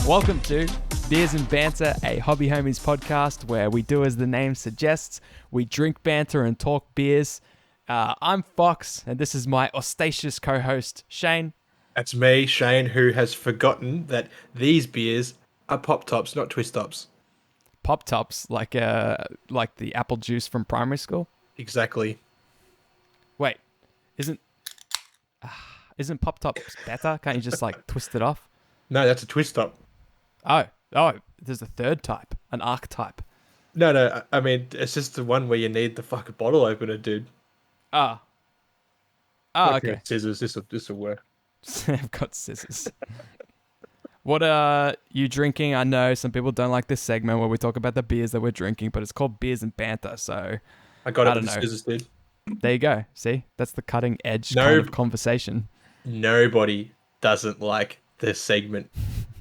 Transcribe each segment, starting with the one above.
Welcome to Beers and Banter, a Hobby Homies podcast where we do as the name suggests. We drink banter and talk beers. I'm Fox, and this is my auspicious co-host, Shane. That's me, Shane, who has forgotten that these beers are pop tops, not twist tops. Pop Tops, like the apple juice from primary school? Exactly. Wait, isn't Pop Tops better? Can't you just like twist it off? No, that's a twist top. Oh, there's a third type, an archetype. No, I mean, it's just the one where you need the fucking bottle opener, dude. Ah, okay. Scissors, this'll work. I've got scissors. What are you drinking? I know some people don't like this segment where we talk about the beers that we're drinking, but it's called Beers and Banter, so I got it with the scissors, dude. There you go. See? That's the cutting edge kind of conversation. Nobody doesn't like this segment.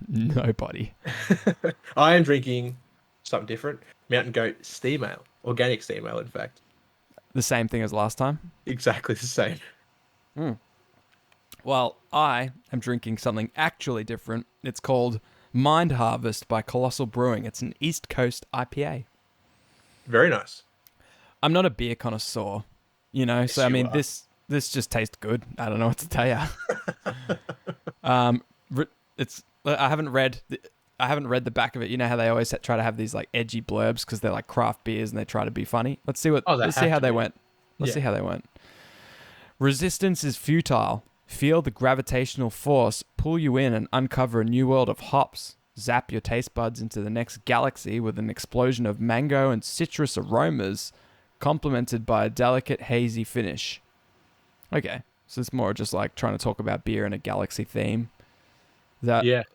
Nobody. I am drinking something different. Mountain Goat Steam Ale. Organic Steam Ale, in fact. The same thing as last time? Exactly the same. Well, I am drinking something actually different. It's called Mind Harvest by Colossal Brewing. It's an East Coast IPA. Very nice. I'm not a beer connoisseur, you know, Yes, so I you mean, are. this just tastes good. I don't know what to tell you. I haven't read the back of it. You know how they always try to have these like edgy blurbs because they're like craft beers and they try to be funny. Let's see how they went. Let's see how they went. Resistance is futile. Feel the gravitational force pull you in and uncover a new world of hops. Zap your taste buds into the next galaxy with an explosion of mango and citrus aromas, complemented by a delicate hazy finish. Okay, so it's more just like trying to talk about beer in a galaxy theme. The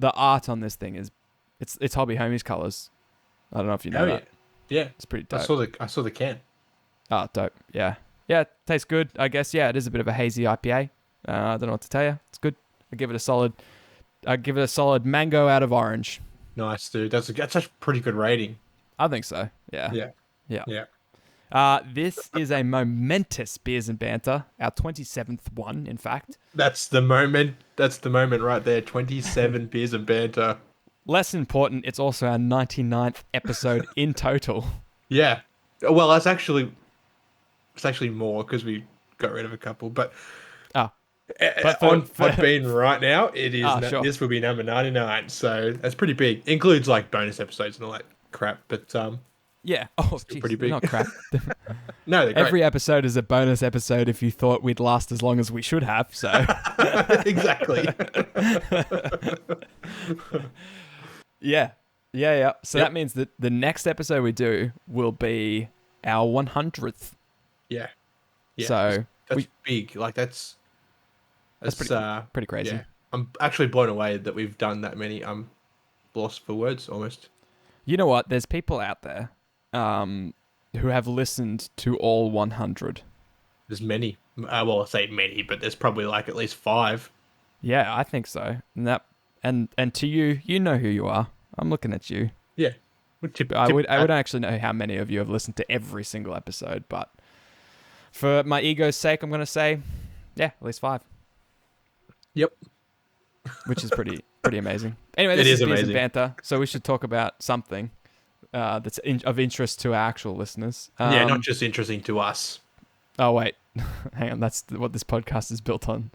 art on this thing is it's Hobby Homies colors. I don't know if you know that. Yeah. It's pretty dope. I saw the can. Oh, dope. Yeah, it tastes good. I guess. Yeah, it is a bit of a hazy IPA. I don't know what to tell you. It's good. I give it a solid mango out of orange. Nice, dude. That's a pretty good rating. I think so. Yeah. This is a momentous Beers and Banter, our 27th one, in fact. That's the moment. That's the moment right there. 27 beers and banter. Less important, it's also our 99th episode in total. Yeah. Well, it's actually more because we got rid of a couple. But on being right now, it is. Sure. This will be number 99. So that's pretty big. Includes like bonus episodes and all that crap. But yeah. Oh, geez, pretty big. Not crap. No, they're great. Every episode is a bonus episode if you thought we'd last as long as we should have. So Exactly. Yeah. So that means that the next episode we do will be our 100th. Yeah. So that's big. Like that's pretty crazy. Yeah. I'm actually blown away that we've done that many. I'm lost for words almost. You know what? There's people out there who have listened to all 100. There's many. Well, I say many, but there's probably like at least 5. Yeah, I think so. And to you, you know who you are. I'm looking at you. Yeah. I would actually know how many of you have listened to every single episode, but for my ego's sake, I'm going to say, yeah, at least 5. Yep. Which is pretty amazing. Anyway, this is Beers and Banter, so we should talk about something that's of interest to our actual listeners. Not just interesting to us. Oh, wait. Hang on. That's what this podcast is built on.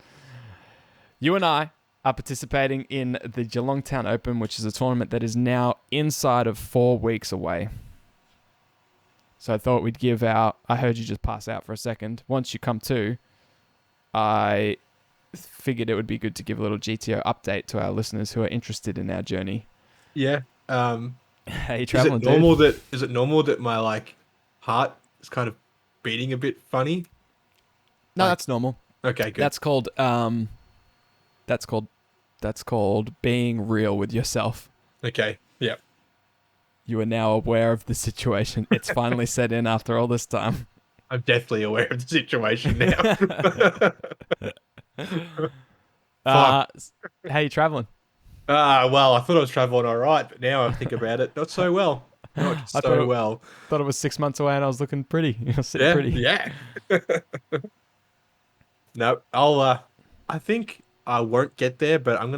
You and I are participating in the Geelong Town Open, which is a tournament that is now inside of 4 weeks away. So I thought we'd give I heard you just pass out for a second. Once you come to, I figured it would be good to give a little GTO update to our listeners who are interested in our journey. Yeah. How you traveling, Is it normal that my like heart is kind of beating a bit funny? No, that's normal. Okay, good. That's called being real with yourself. Okay. Yeah. You are now aware of the situation. It's finally set in after all this time. I'm definitely aware of the situation now. How you traveling? Well, I thought I was traveling all right, but now I think about it, not so well. Not so well. Thought it was 6 months away and I was looking pretty. Sitting pretty. Yeah. No, I think I won't get there, but I'm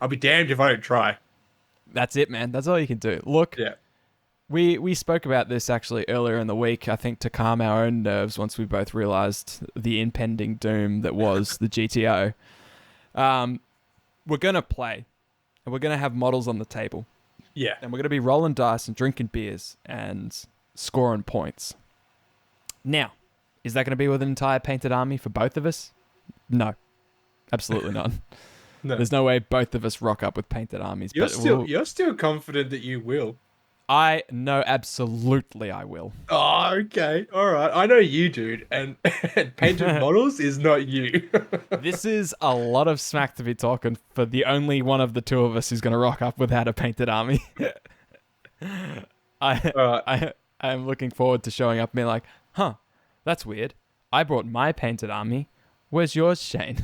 I'll be damned if I don't try. That's it, man. That's all you can do. Look, yeah. We spoke about this actually earlier in the week, I think, to calm our own nerves once we both realized the impending doom that was the GTO. We're going to play, and we're going to have models on the table. Yeah. And we're going to be rolling dice and drinking beers and scoring points. Now, is that going to be with an entire painted army for both of us? No. Absolutely not. No. There's no way both of us rock up with painted armies. You're still confident that you will. I know absolutely I will. Oh, okay. All right. I know you, dude. And painted models is not you. This is a lot of smack to be talking for the only one of the two of us who's going to rock up without a painted army. I am looking forward to showing up and being like, huh, that's weird. I brought my painted army. Where's yours, Shane?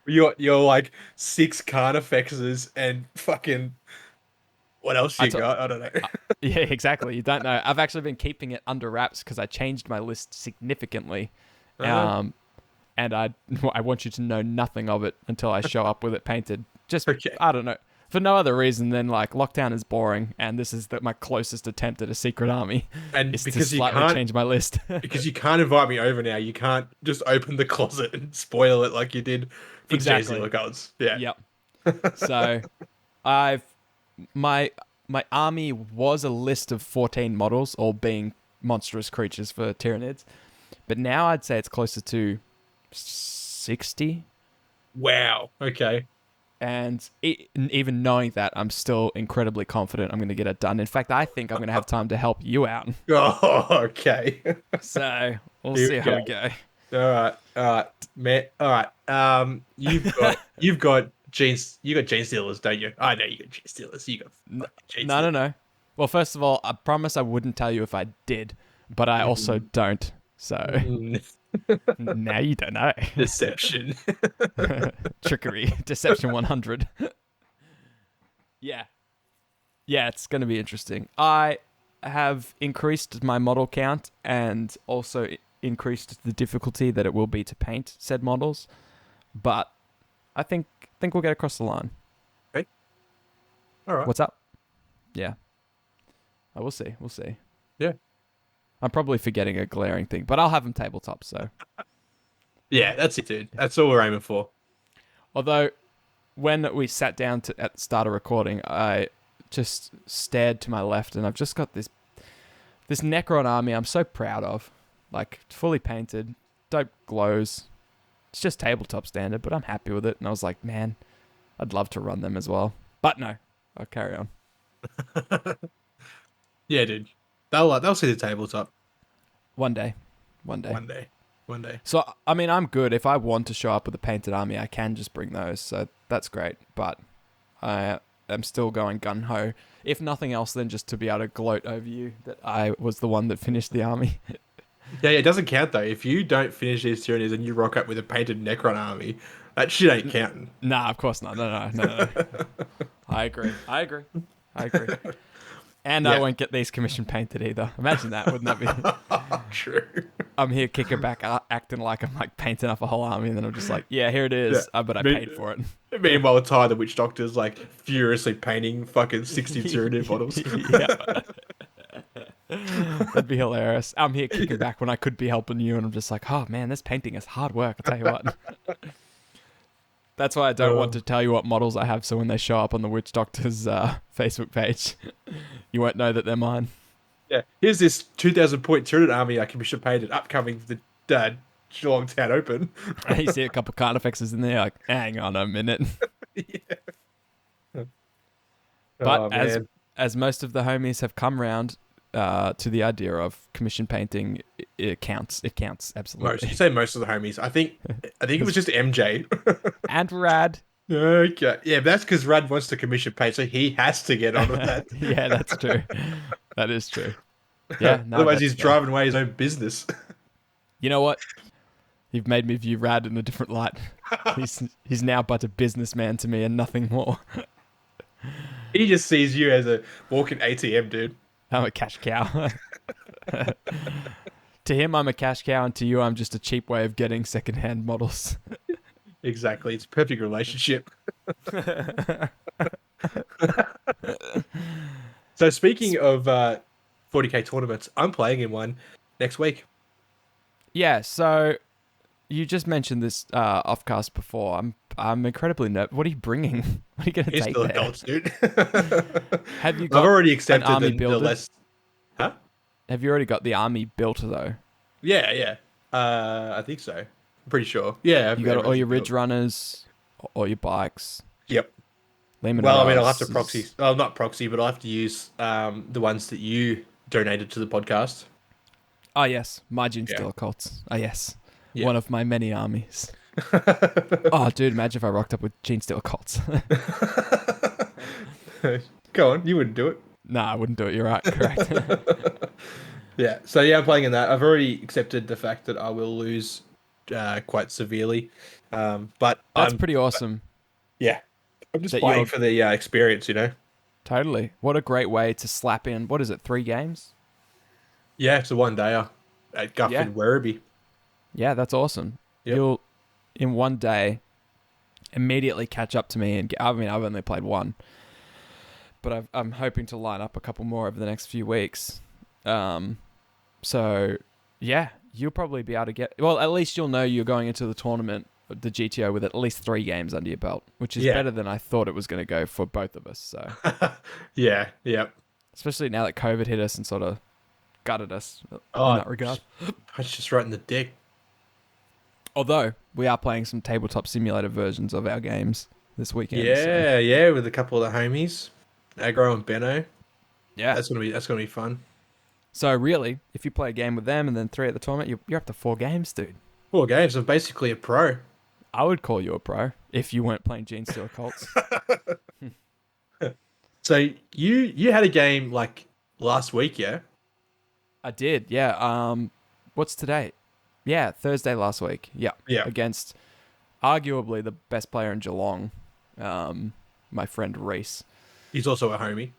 You're like 6 Carnifexes and fucking... What else you got? I don't know. Yeah, exactly. You don't know. I've actually been keeping it under wraps because I changed my list significantly. And I want you to know nothing of it until I show up with it painted. Just, okay. I don't know. For no other reason than like lockdown is boring and this is my closest attempt at a secret army. And is because to slightly change my list. Because you can't invite me over now. You can't just open the closet and spoil it like you did for exactly. Gods. Yeah. Yep. So my army was a list of 14 models, all being monstrous creatures for Tyranids. But now I'd say it's closer to 60. Wow. Okay. And even knowing that, I'm still incredibly confident I'm going to get it done. In fact, I think I'm going to have time to help you out. Oh, okay. So we'll see how we go. All right, Matt. All right. You've got Gene Stealers, don't you? I know you got Gene Stealers. You got Gene Stealers. No. Well, first of all, I promise I wouldn't tell you if I did, but I also don't. So now you don't know. Deception. Trickery. Deception 100. Yeah, it's going to be interesting. I have increased my model count and also increased the difficulty that it will be to paint said models, but I think we'll get across the line. Okay. All right. What's up? Yeah. We'll see. Yeah. I'm probably forgetting a glaring thing, but I'll have them tabletop, so. Yeah, that's it, dude. That's all we're aiming for. Although, when we sat down at the start of recording, I just stared to my left, and I've just got this Necron army I'm so proud of. Like, fully painted, dope glows. It's just tabletop standard, but I'm happy with it. And I was like, man, I'd love to run them as well. But no, I'll carry on. Yeah, dude. They'll see the tabletop. One day. So, I mean, I'm good. If I want to show up with a painted army, I can just bring those. So that's great. But I am still going gung-ho. If nothing else, then just to be able to gloat over you that I was the one that finished the army. Yeah, it doesn't count, though. If you don't finish these Tyranids and you rock up with a painted Necron army, that shit ain't counting. Nah, of course not. No. I agree. And yeah. I won't get these commission painted either. Imagine that, wouldn't that be? True. I'm here kicking back, acting like I'm like painting up a whole army, and then I'm just like, yeah, here it is, but I paid for it. Meanwhile, Ty, the Witch Doctor's like furiously painting fucking 60 Tyranid models. Yeah. That'd be hilarious. I'm here kicking back when I could be helping you, and I'm just like, oh man, this painting is hard work, I'll tell you what. That's why I don't want to tell you what models I have, so when they show up on the Witch Doctor's Facebook page, you won't know that they're mine. Yeah, here's this 2,000 point Tyranid army I commission painted upcoming for the Geelong Town Open. You see a couple of Carnifexes in there, like, hang on a minute. Yeah. But as most of the homies have come round to the idea of commission painting, it counts. It counts, absolutely. You say most of the homies. I think it was just MJ. And Rad. Okay. Yeah, but that's because Rad wants to commission paint, so he has to get on with that. Yeah, that's true. That is true. Yeah. No, otherwise he's driving away his own business. You know what? You've made me view Rad in a different light. He's now but a businessman to me and nothing more. He just sees you as a walking ATM, dude. I'm a cash cow. To him, I'm a cash cow, and to you, I'm just a cheap way of getting secondhand models. Exactly. It's a perfect relationship. So speaking of 40k tournaments, I'm playing in one next week. Yeah, so you just mentioned this offcast before. I'm incredibly nervous. What are you bringing? What are you going to It's take still there? adults, dude. Have you I've got already an accepted army the built? less. Huh? Have you already got the army built though? Yeah, yeah. I think so. I'm pretty sure. Yeah, I've You got all everything your built. ridge runners, all your bikes, Yep. Lehman Well, I mean, I'll have to proxy. Russ. Well, not proxy, but I'll have to use the ones that you donated to the podcast. Oh yes, my Gene Yeah. Stealer cults. Oh yes, Yeah. one of my many armies. Oh, dude, imagine if I rocked up with Gene Stealer cults. Go on, you wouldn't do it. Nah, I wouldn't do it. You're right. Correct. Yeah. So yeah, I'm playing in that. I've already accepted the fact that I will lose quite severely, but That's pretty awesome. Yeah, I'm just That playing you're for the experience, you know. totally. What a great way to slap in. What is it? 3 games? Yeah, it's a one dayer at Guff Yeah. and Werribee. Yeah, that's awesome. Yep. You'll in one day immediately catch up to me, and I mean I've only played one, but I'm hoping to line up a couple more over the next few weeks. So yeah, you'll probably be able to get. Well, at least you'll know you're going into the tournament, the GTO, with at least 3 games under your belt, which is better than I thought it was going to go for both of us. So yeah, yep. Especially now that COVID hit us and sort of gutted us in that regard. I was just right in the dick. Although we are playing some tabletop simulator versions of our games this weekend. Yeah, yeah, with a couple of the homies, Agro and Benno. Yeah, that's gonna be fun. So really, if you play a game with them and then 3 at the tournament, you're up to 4 games, dude. 4 games. I'm basically a pro. I would call you a pro if you weren't playing Gene Stealer Colts. So you had a game like last week, yeah? I did, yeah. What's today? Yeah, Thursday last week. Yeah. Against arguably the best player in Geelong, my friend Reese. He's also a homie.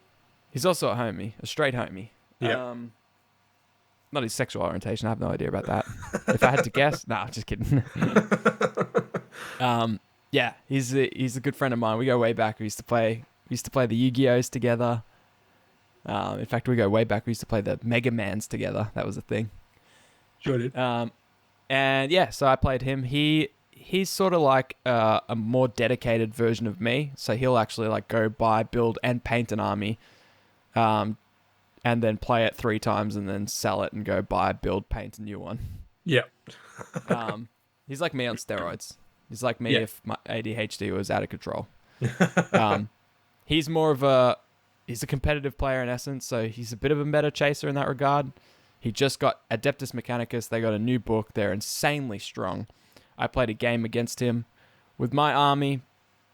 He's also a homie, a straight homie. Yeah. Not his sexual orientation. I have no idea about that. If I had to guess, nah, just kidding. Yeah, he's a good friend of mine. We go way back. We used to play the Yu-Gi-Ohs together. In fact, we go way back. We used to play the Mega Mans together. That was a thing. Sure did. And yeah, so I played him. He's sort of like a more dedicated version of me. So he'll actually like go buy, build, and paint an army, and then play it 3 times and then sell it and go buy, build, paint a new one. Yeah. He's like me on steroids. He's like me if my ADHD was out of control. He's he's a competitive player in essence, so he's a bit of a meta chaser in that regard. He just got Adeptus Mechanicus. They got a new book. They're insanely strong. I played a game against him with my army,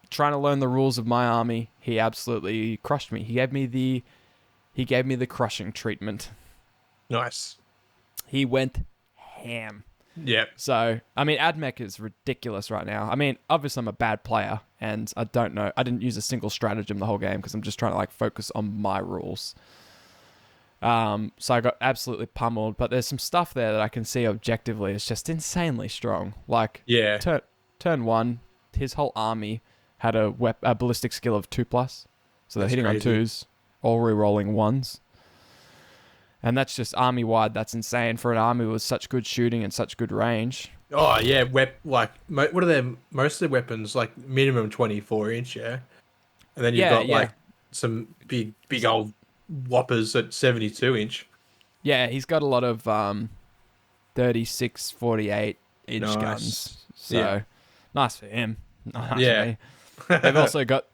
trying to learn the rules of my army. He absolutely crushed me. He gave me the crushing treatment. Nice. He went ham. Yeah. So, I mean, AdMech is ridiculous right now. I mean, obviously I'm a bad player, and I don't know. I didn't use a single stratagem the whole game because I'm just trying to like focus on my rules. So I got absolutely pummeled, but there's some stuff there that I can see objectively is just insanely strong. Like, turn 1, his whole army had a ballistic skill of 2+, so they're hitting crazy. On 2s, all re-rolling 1s. And that's just army-wide. That's insane for an army with such good shooting and such good range. Oh, yeah. What are their... Most of their weapons, like, minimum 24-inch, yeah? And then you've got, like, some big old whoppers at 72-inch. Yeah, he's got a lot of 36, 48-inch guns. So, nice for him. Nice for me.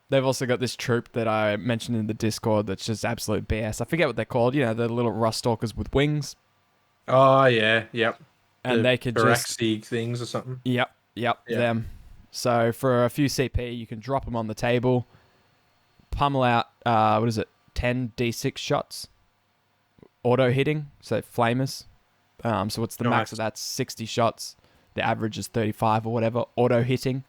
They've also got this troop that I mentioned in the Discord that's just absolute BS. I forget what they're called. You know, the little rust stalkers with wings. Oh yeah, yep. And they could just things or something. Yep, them. So for a few CP, you can drop them on the table, pummel out. 10 D6 shots, auto hitting. So flamers. So what's the max of that? 60 shots. The average is 35 or whatever. Auto hitting.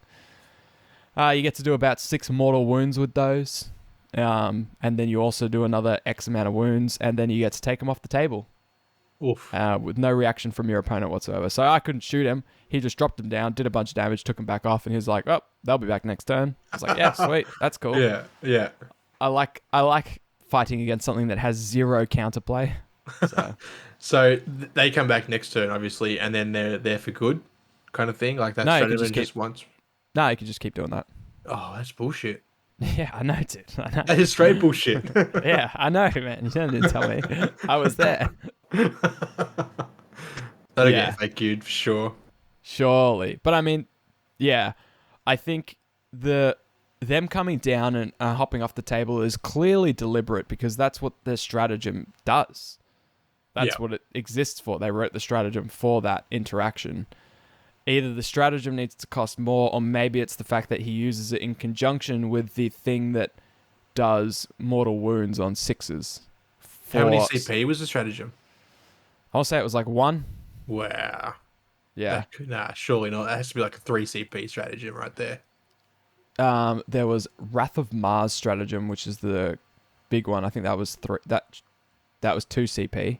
You get to do about 6 mortal wounds with those. And then you also do another X amount of wounds, and then you get to take them off the table. with no reaction from your opponent whatsoever. So I couldn't shoot him. He just dropped him down, did a bunch of damage, took him back off, and he was like, "Oh, they'll be back next turn." I was like, "Yeah, sweet, that's cool." Yeah. I like fighting against something that has zero counterplay. So, so they come back next turn, obviously, and then they're there for good, kind of thing. Like that strategy just once. No, you can just keep doing that. Oh, that's bullshit. Yeah, I know, dude. I know. That is straight bullshit. Yeah, I know, man. You didn't tell me. I was there. That'll get FAQ'd for sure. Surely. But I mean, yeah, I think them coming down and hopping off the table is clearly deliberate because that's what their stratagem does. That's what it exists for. They wrote the stratagem for that interaction. Either the stratagem needs to cost more, or maybe it's the fact that he uses it in conjunction with the thing that does mortal wounds on 6s. How many CP was the stratagem? I'll say it was like 1. Wow. Yeah. Nah, surely not. That has to be like a 3 CP stratagem right there. There was Wrath of Mars stratagem, which is the big one. I think that was 3. That was 2 CP.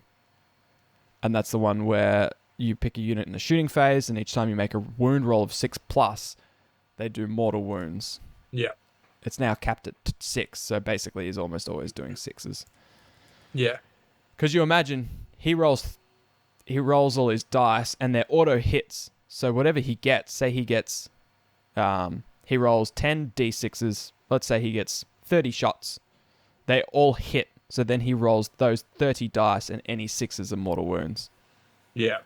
And that's the one where you pick a unit in the shooting phase, and each time you make a wound roll of 6+, they do mortal wounds. Yeah. It's now capped at 6, so basically he's almost always doing 6s. Yeah. Because you imagine he rolls all his dice, and they're auto hits. So whatever he gets, say he gets, he rolls 10 d6s. Let's say he gets 30 shots. They all hit. So then he rolls those 30 dice, and any 6s are mortal wounds. Yeah.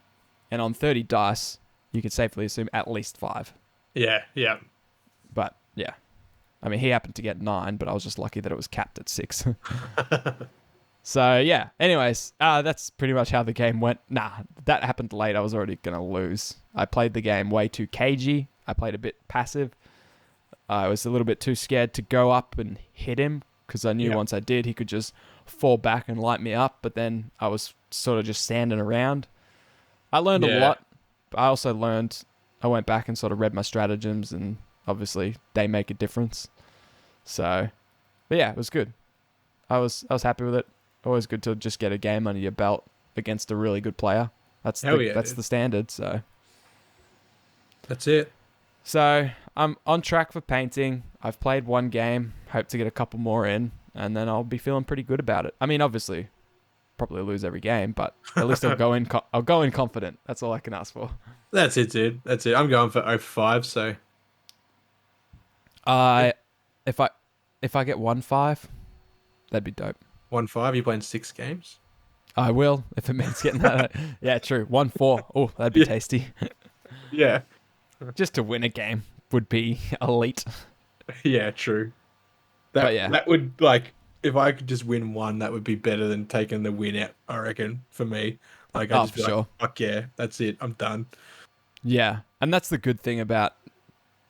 And on 30 dice, you could safely assume at least 5. Yeah. But yeah, I mean, he happened to get 9, but I was just lucky that it was capped at 6. So yeah, anyways, that's pretty much how the game went. Nah, that happened late. I was already going to lose. I played the game way too cagey. I played a bit passive. I was a little bit too scared to go up and hit him because I knew once I did, he could just fall back and light me up. But then I was sort of just standing around. I learned a lot. But I also learned, I went back and sort of read my stratagems, and obviously they make a difference. So, but yeah, it was good. I was happy with it. Always good to just get a game under your belt against a really good player. That's the standard. So that's it. So I'm on track for painting. I've played 1 game. Hope to get a couple more in, and then I'll be feeling pretty good about it. I mean, obviously, probably lose every game, but at least I'll go in. I'll go in confident. That's all I can ask for. That's it, dude. That's it. I'm going for 0-5. So, if I get 1-5, that'd be dope. 1-5. You playing 6 games? I will if it means getting that. Yeah, true. 1-4. Oh, that'd be tasty. Yeah. Just to win a game would be elite. Yeah, true. That would, like, if I could just win 1, that would be better than taking the win out, I reckon, for me. Like, I'd just be like, fuck yeah, that's it, I'm done. Yeah, and that's the good thing about,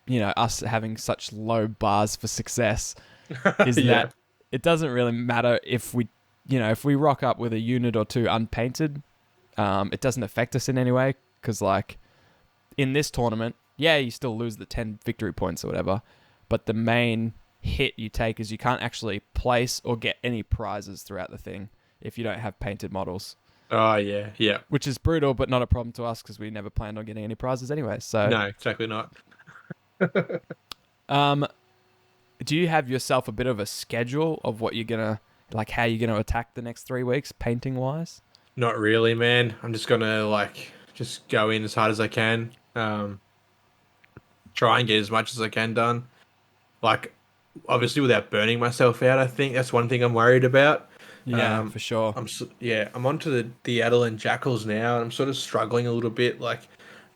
us having such low bars for success, is that it doesn't really matter if we rock up with a unit or 2 unpainted, it doesn't affect us in any way, because, like, in this tournament, you still lose the 10 victory points or whatever, but the main hit you take is you can't actually place or get any prizes throughout the thing if you don't have painted models. Oh, yeah. Which is brutal, but not a problem to us because we never planned on getting any prizes anyway. So no, exactly not. Do you have yourself a bit of a schedule of what you're gonna, like, how you're gonna attack the next 3 weeks, painting wise? Not really, man. I'm just gonna just go in as hard as I can. Try and get as much as I can done. Like, obviously without burning myself out, I think that's one thing I'm worried about. Yeah, for sure. I'm onto the Adel and Jackals now, and I'm sort of struggling a little bit, like,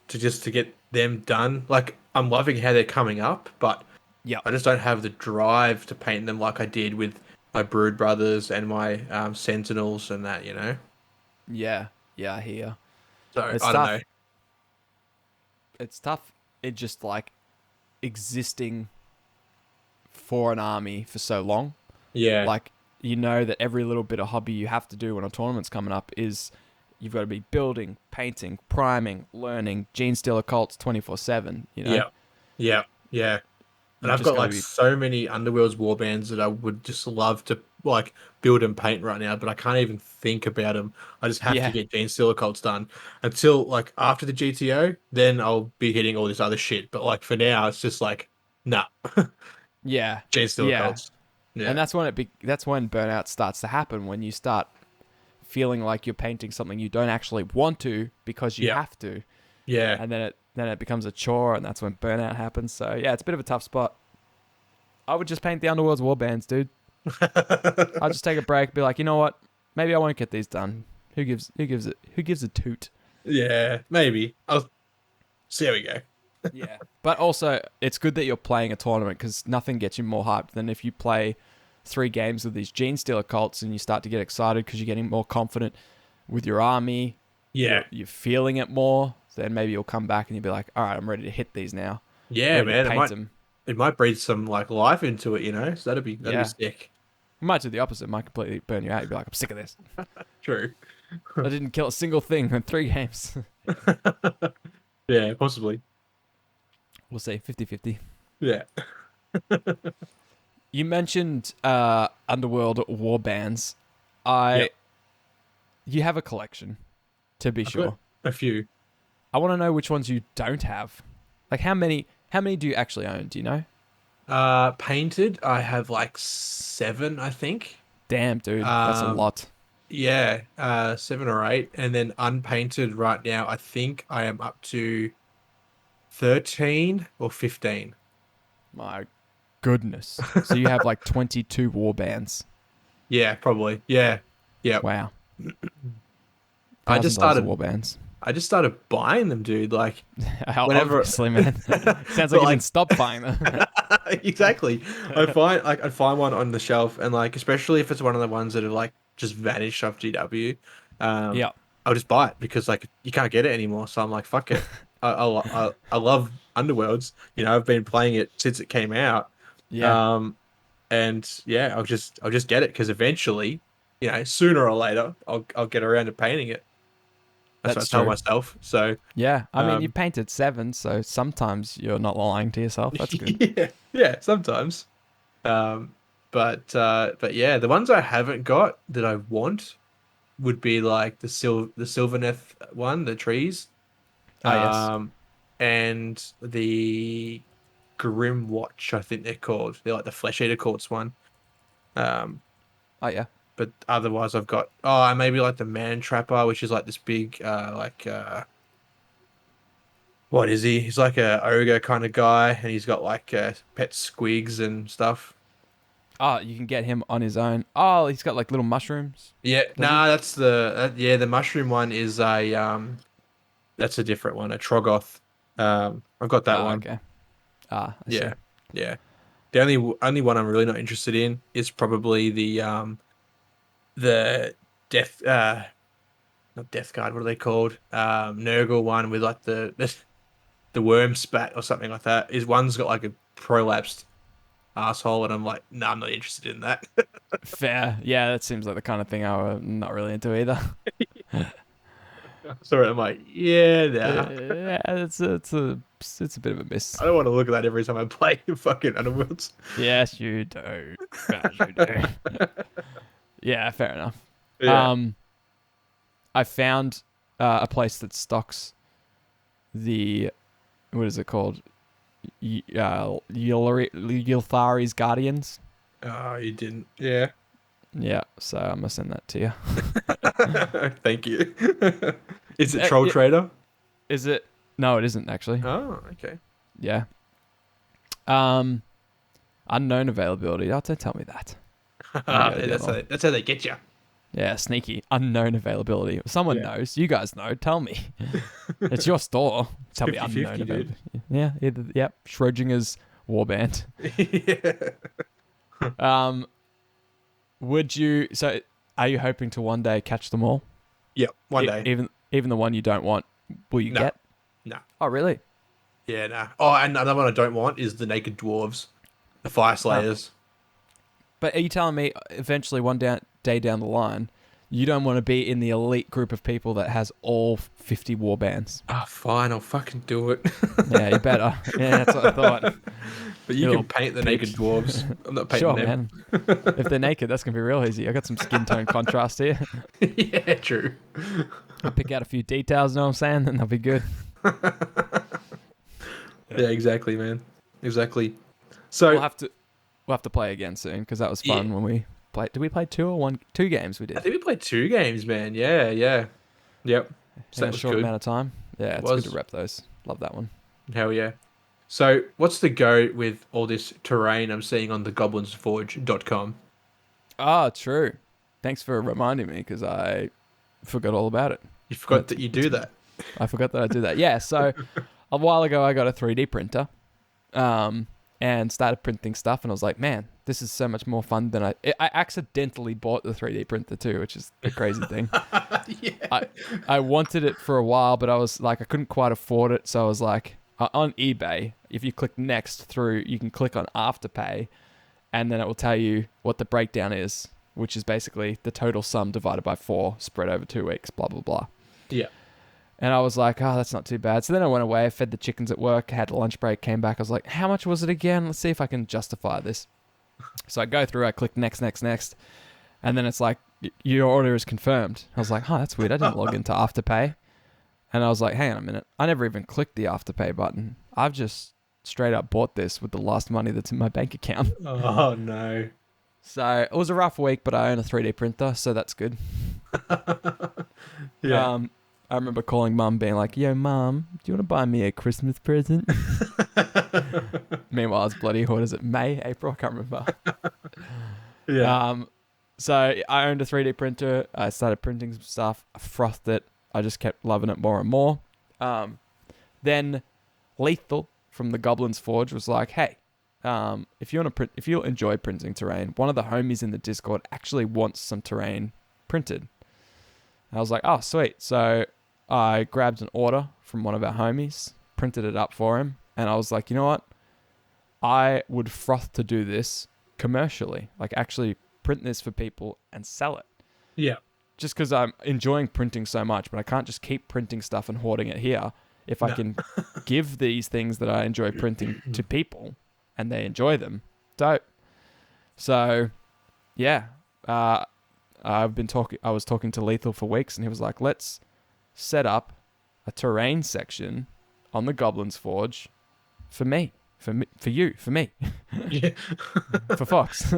to get them done. Like, I'm loving how they're coming up, but I just don't have the drive to paint them like I did with my Brood Brothers and my Sentinels and that, Yeah, I hear. So, I don't know. It's tough. It just, like, existing for an army for so long. Yeah. Like, that every little bit of hobby you have to do when a tournament's coming up is you've got to be building, painting, priming, learning, Gene Stealer cults 24/7, Yeah. And I've got, like, so many Underworlds warbands that I would just love to like build and paint right now, but I can't even think about them. I just have to Yeah. get Gene Stealer Colts done until like after the GTO. Then I'll be hitting all this other shit. But like for now, it's just like nah. Yeah. Gene Stealer Yeah. Colts. And Yeah. that's when burnout starts to happen, when you start feeling like you're painting something you don't actually want to because you Yeah. have to. Yeah. And then it becomes a chore, and that's when burnout happens. So yeah, it's a bit of a tough spot. I would just paint the Underworld's warbands, dude. I'll just take a break, be like, you know what? Maybe I won't get these done. Who gives a toot? Yeah. Maybe. I'll see how we go. Yeah. But also, it's good that you're playing a tournament, because nothing gets you more hyped than if you play 3 games with these Gene Stealer Colts and you start to get excited because you're getting more confident with your army. Yeah. You're feeling it more. Then maybe you'll come back and you'll be like, all right, I'm ready to hit these now. Yeah, Ready man. to paint them. It might breathe some like life into it, you know. So that'd be sick. It might do the opposite. It might completely burn you out. You'd be like, I'm sick of this. True. I didn't kill a single thing in 3 games. Yeah, possibly. We'll see. 50-50. Yeah. You mentioned Underworld warbands. You have a collection, to be sure. A few. I want to know which ones you don't have. Like how many do you actually own? Do you know? Painted, I have like 7, I think. Damn, dude, that's a lot. Yeah, 7 or 8, and then unpainted right now, I think I am up to 13 or 15. My goodness. So you have like 22 warbands. Yeah, probably. Yeah. Yeah. Wow. I just started warbands. I just stared buying them, dude. Like whenever, obviously, man. Sounds like you didn't stop buying them. Exactly. I'd find one on the shelf, and like especially if it's one of the ones that have like just vanished off GW, Yeah. I'll just buy it because like you can't get it anymore. So I'm like, fuck it. I love Underworlds. You know, I've been playing it since it came out. Yeah. And yeah, I'll just get it because eventually, you know, sooner or later, I'll get around to painting it. That's what I tell myself. So yeah, I mean, you painted 7, so sometimes you're not lying to yourself. That's good. yeah, sometimes. But yeah, the ones I haven't got that I want would be like the Sylvaneth one, the trees. Yes. And the Grim Watch, I think they're called. They're like the Flesh Eater Courts one. Yeah. But otherwise, I've got and maybe like the Man Trapper, which is like this big what is he? He's like a ogre kind of guy, and he's got like pet squigs and stuff. Oh, you can get him on his own. Oh, he's got like little mushrooms. Yeah, that's the mushroom one is that's a different one, a Troggoth. I've got that one. Okay. I yeah, see. yeah. The only one I'm really not interested in is probably the death not death guard. What are they called? Nurgle one with like the worm spat or something like that. Is one's got like a prolapsed asshole, and I'm like, no, I'm not interested in that. Fair. Yeah, that seems like the kind of thing I'm not really into either. Sorry, I'm like, yeah, nah. Yeah, it's a bit of a miss. I don't want to look at that every time I play fucking Underworlds. Yes, you do. Yes, you do. Yeah, fair enough. Yeah. I found a place that stocks the, what is it called? Ylthari's Guardians. Oh, you didn't. Yeah. Yeah, so I'm gonna send that to you. Thank you. Is it Troll Trader? Is it? No, it isn't actually. Oh, okay. Yeah. Unknown availability. Oh, don't tell me that. That's how they get you. Yeah, sneaky. Unknown availability. Someone knows. You guys know. Tell me. It's your store. Tell me unknown availability. Yeah. Yep. Schrodinger's warband. Yeah. Would you? So, are you hoping to one day catch them all? Yep. One day. Even the one you don't want, will you get? No. Oh, really? Yeah. Nah. Oh, and another one I don't want is the naked dwarves, the fire slayers. But are you telling me eventually day down the line, You don't want to be in the elite group of people that has all 50 warbands. Ah, fine, I'll fucking do it. Yeah, you better. Yeah, that's what I thought. But you can paint the naked dwarves. I'm not painting them. Man. If they're naked, that's going to be real easy. I got some skin tone contrast here. Yeah, true. I'll pick out a few details, know what I'm saying? Then they'll be good. Yeah, exactly, man. Exactly. So we'll have to play again soon because that was fun when we played. Did we play 2 or 1? 2 games we did. I think we played 2 games, man. Yeah. Yep. So in a short amount of time. Yeah, it's good to rep those. Love that one. Hell yeah. So what's the go with all this terrain I'm seeing on the GOBLINSFORGE.com? Ah, true. Thanks for reminding me because I forgot all about it. You forgot that you do that. I forgot that I do that. Yeah, so a while ago I got a 3D printer and started printing stuff, and I was like, man, this is so much more fun than I accidentally bought the 3D printer too, which is the crazy thing. Yeah. I wanted it for a while, but I was like, I couldn't quite afford it, so I was like, on eBay, if you click next through, you can click on Afterpay, and then it will tell you what the breakdown is, which is basically the total sum divided by 4, spread over 2 weeks, blah, blah, blah. Yeah. And I was like, oh, that's not too bad. So then I went away, fed the chickens at work, had a lunch break, came back. I was like, how much was it again? Let's see if I can justify this. So I go through, I click next. And then it's like, your order is confirmed. I was like, oh, that's weird. I didn't log into Afterpay. And I was like, hang on a minute. I never even clicked the Afterpay button. I've just straight up bought this with the last money that's in my bank account. Oh, no. So it was a rough week, but I own a 3D printer, so that's good. Yeah. I remember calling Mum being like, yo, Mum, do you want to buy me a Christmas present? Meanwhile, it's bloody, what is it, May, April? I can't remember. Yeah. So I owned a 3D printer. I started printing some stuff. I frothed it. I just kept loving it more and more. Then Lethal from the Goblins Forge was like, hey, if you want to print, if you enjoy printing terrain, one of the homies in the Discord actually wants some terrain printed. And I was like, oh, sweet. So I grabbed an order from one of our homies, printed it up for him, and I was like, you know what? I would froth to do this commercially, like actually print this for people and sell it. Yeah. Just because I'm enjoying printing so much, but I can't just keep printing stuff and hoarding it here. If I can give these things that I enjoy printing to people and they enjoy them, dope. So, yeah, I was talking to Lethal for weeks, and he was like, let's set up a terrain section on the Goblins Forge for me. For you, for me. Yeah. For Fox.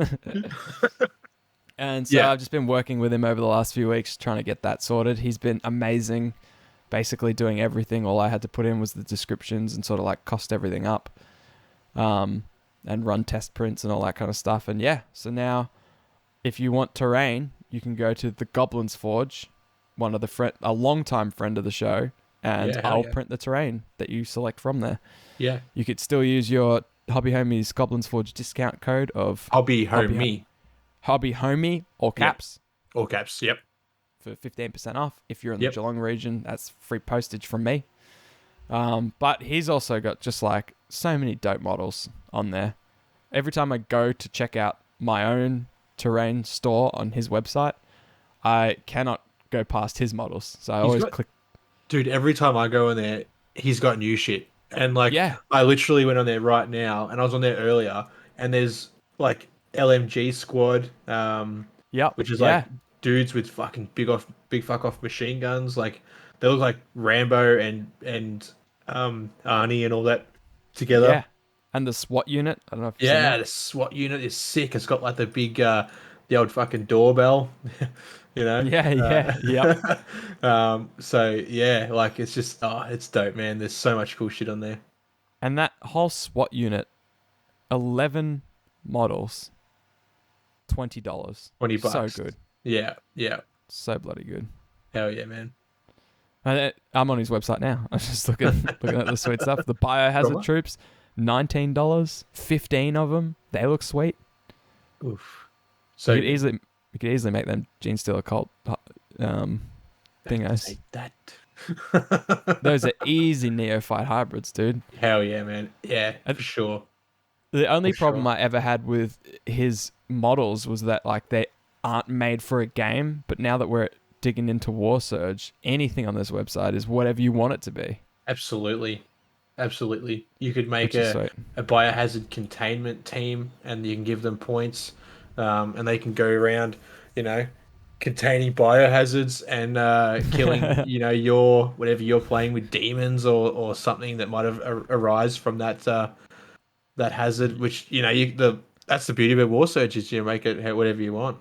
And so I've just been working with him over the last few weeks trying to get that sorted. He's been amazing, basically doing everything. All I had to put in was the descriptions and sort of like cost everything up, and run test prints and all that kind of stuff. And yeah, so now if you want terrain, you can go to the Goblins Forge, a longtime friend of the show, and I'll print the terrain that you select from there. Yeah. You could still use your Hobby Homies Goblins Forge discount code of Hobby Homie, all caps. Yep. All caps, yep. For 15% off. If you're in the Geelong region, that's free postage from me. But he's also got just like so many dope models on there. Every time I go to check out my own terrain store on his website, I cannot go past his models. So I always click. Dude, every time I go in there, he's got new shit. And like, I literally went on there right now, and I was on there earlier, and there's like LMG squad, which is like dudes with fucking big fuck off machine guns. Like they look like Rambo and Arnie and all that together. Yeah, and the SWAT unit. I don't know if you've seen that. The SWAT unit is sick. It's got like the big, the old fucking doorbell. You know? Yeah. So yeah, like it's just it's dope, man. There's so much cool shit on there. And that whole SWAT unit, 11 models, $20. $20. So good. Yeah. So bloody good. Hell yeah, man. I'm on his website now. I'm just looking at the sweet stuff. The Biohazard troops, $19, 15 of them. They look sweet. Oof. So you could easily make them Gene Stealer cult thingos. That. Those are easy neophyte hybrids, dude. Hell yeah, man. Yeah, for sure. The only problem I ever had with his models was that like aren't made for a game, but now that we're digging into War Surge, anything on this website is whatever you want it to be. Absolutely. You could make a biohazard containment team, and you can give them points, and they can go around, containing biohazards and killing, your whatever you're playing with demons or something that might have arise from that hazard. Which that's the beauty of War Surge, is you make it whatever you want.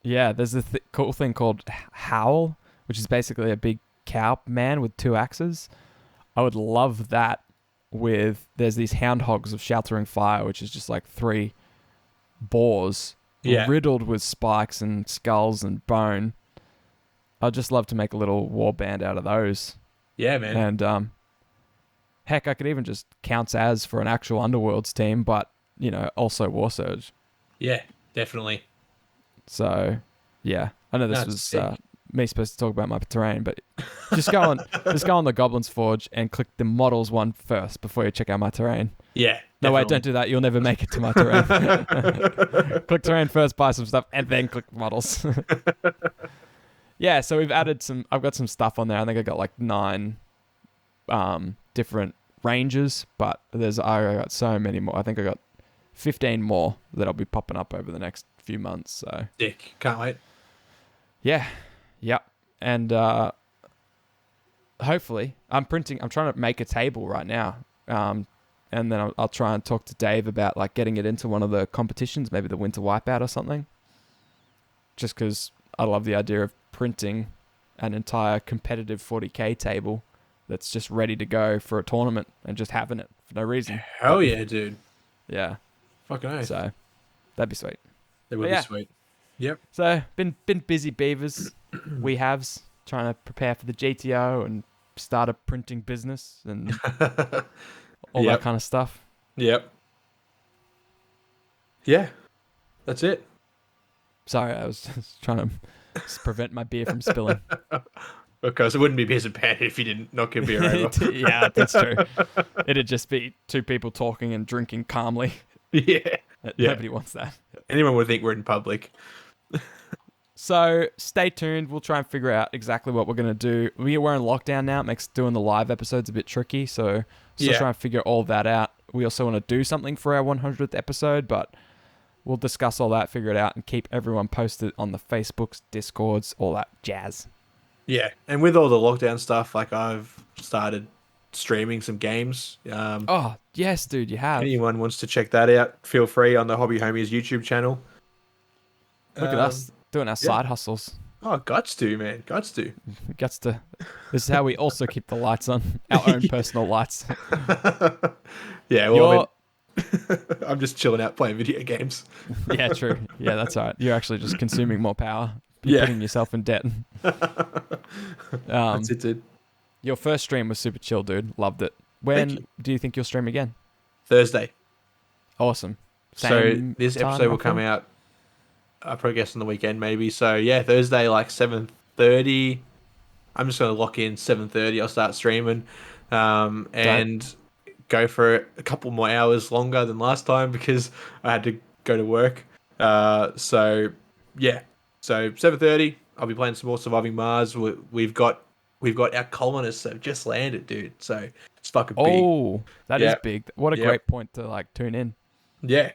Yeah, there's a cool thing called Howl, which is basically a big cow man with 2 axes. I would love that. There's these hound hogs of Sheltering Fire, which is just like 3 boars riddled with spikes and skulls and bone. I'd just love to make a little war band out of those. Yeah, man. And heck, I could even just count as for an actual Underworlds team, but also War Surge. Yeah, definitely. So, yeah, I know this was me supposed to talk about my terrain, but just go on the Goblins Forge and click the models one first before you check out my terrain. Yeah. No, wait, don't do that. You'll never make it to my terrain. Click terrain first, buy some stuff, and then click models. Yeah, so we've added I've got some stuff on there. I think I got like 9 different ranges, but I got so many more. I think I got 15 more that I'll be popping up over the next few months. So dick, can't wait. Yeah. Yep. And hopefully I'm trying to make a table right now, and then I'll try and talk to Dave about like getting it into one of the competitions, maybe the Winter Wipeout or something, just because I love the idea of printing an entire competitive 40k table that's just ready to go for a tournament and just having it for no reason. Hell yeah, dude. Yeah. Fucking nice. So that'd be sweet. That would be sweet. Yep. So been busy beavers. We haves trying to prepare for the GTO and start a printing business and all that kind of stuff. Yep. Yeah. That's it. Sorry, I was just trying to prevent my beer from spilling. Because it wouldn't be Beers and Banter if you didn't knock your beer over. Yeah, that's true. It'd just be 2 people talking and drinking calmly. Yeah. Nobody wants that. Anyone would think we're in public. So stay tuned. We'll try and figure out exactly what we're going to do. We're in lockdown now. It makes doing the live episodes a bit tricky. So still trying to figure all that out. We also want to do something for our 100th episode, but we'll discuss all that, figure it out, and keep everyone posted on the Facebooks, Discords, all that jazz. Yeah, and with all the lockdown stuff, like I've started streaming some games. Oh, yes, dude, you have. Anyone wants to check that out, feel free on the Hobby Homies YouTube channel. Look at us doing our side hustles. Oh, guts to, man. Guts to. This is how we also keep the lights on, our own personal lights. Yeah, well, I'm just chilling out playing video games. Yeah, true. Yeah, that's all right. You're actually just consuming more power. You're putting yourself in debt. That's it, dude. Your first stream was super chill, dude. Loved it. When do you think you'll stream again? Thursday. Awesome. So this episode will come out, I probably guess on the weekend maybe. So yeah, Thursday like 7:30. I'm just going to lock in 7:30. I'll start streaming and go for a couple more hours longer than last time because I had to go to work. So yeah. So 7:30, I'll be playing some more Surviving Mars. We've got our colonists that have just landed, dude. So it's fucking big. Oh, that is big. What a great point to like tune in. Yeah.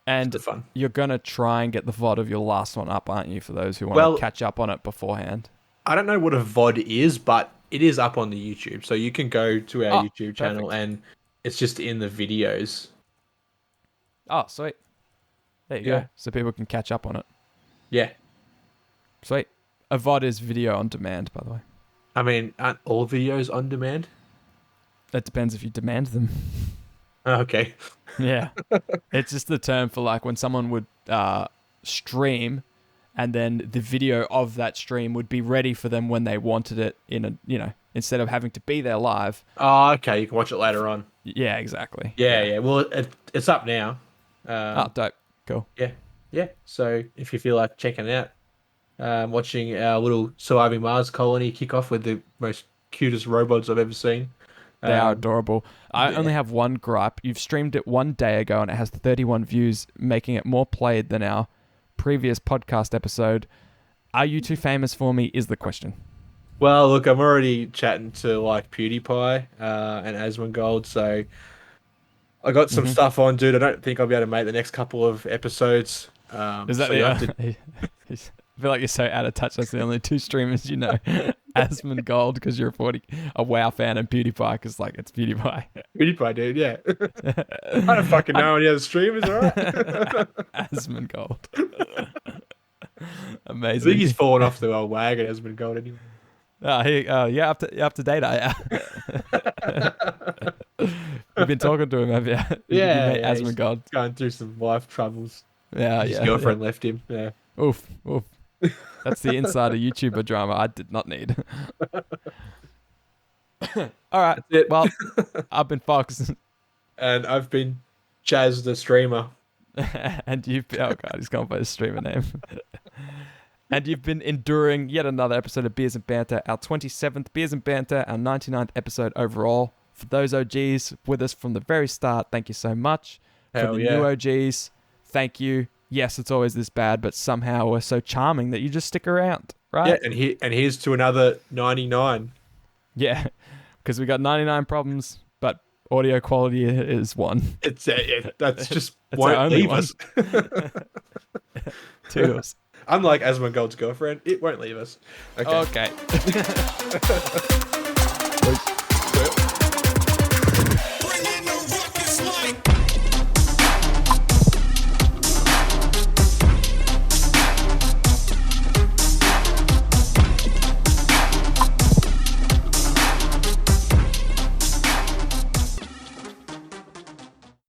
And fun. You're gonna try and get the VOD of your last one up, aren't you? For those who want to catch up on it beforehand. I don't know what a VOD is, but it is up on the YouTube, so you can go to our YouTube channel and it's just in the videos. Oh, sweet. There you go. So people can catch up on it. Yeah. Sweet. A VOD is video on demand, by the way. I mean, aren't all videos on demand? That depends if you demand them. Okay. Yeah. It's just the term for like when someone would stream and then the video of that stream would be ready for them when they wanted it instead of having to be there live. Oh, okay. You can watch it later on. Yeah, exactly. Yeah. Well, it's up now. Dope. Cool. Yeah. So if you feel like checking it out, watching our little Surviving Mars colony kick off with the most cutest robots I've ever seen. They are adorable. I only have one gripe. You've streamed it one day ago and it has 31 views, making it more played than our previous podcast episode. Are you too famous for me is the question. Well, look, I'm already chatting to like PewDiePie and Asmongold, so I got some stuff on, dude. I don't think I'll be able to make the next couple of episodes. Is that I feel like you're so out of touch. That's the only two streamers you know. Asmongold because you're a WoW fan, and PewDiePie because like it's PewDiePie. PewDiePie, dude, yeah. I don't fucking know any other streamers, alright? Asmongold. Amazing. I think he's fallen off the old wagon, Asmongold, anyway. Yeah, up to date, You've been talking to him, have you? Yeah, Asmongold. Going through some life troubles. Yeah, His girlfriend left him. Yeah. Oof. That's the insider YouTuber drama I did not need. All right. Well, I've been Fox. And I've been Chaz the streamer. And you've been... Oh, God, he's gone by his streamer name. And you've been enduring yet another episode of Beers and Banter, our 27th Beers and Banter, our 99th episode overall. For those OGs with us from the very start, thank you so much. For the new OGs, thank you. Yes, it's always this bad, but somehow we're so charming that you just stick around, right? Yeah, and here's to another 99. Yeah, because we got 99 problems, but audio quality is one. That's just won't leave us. Toodles. Unlike Asmongold's girlfriend, it won't leave us. Okay.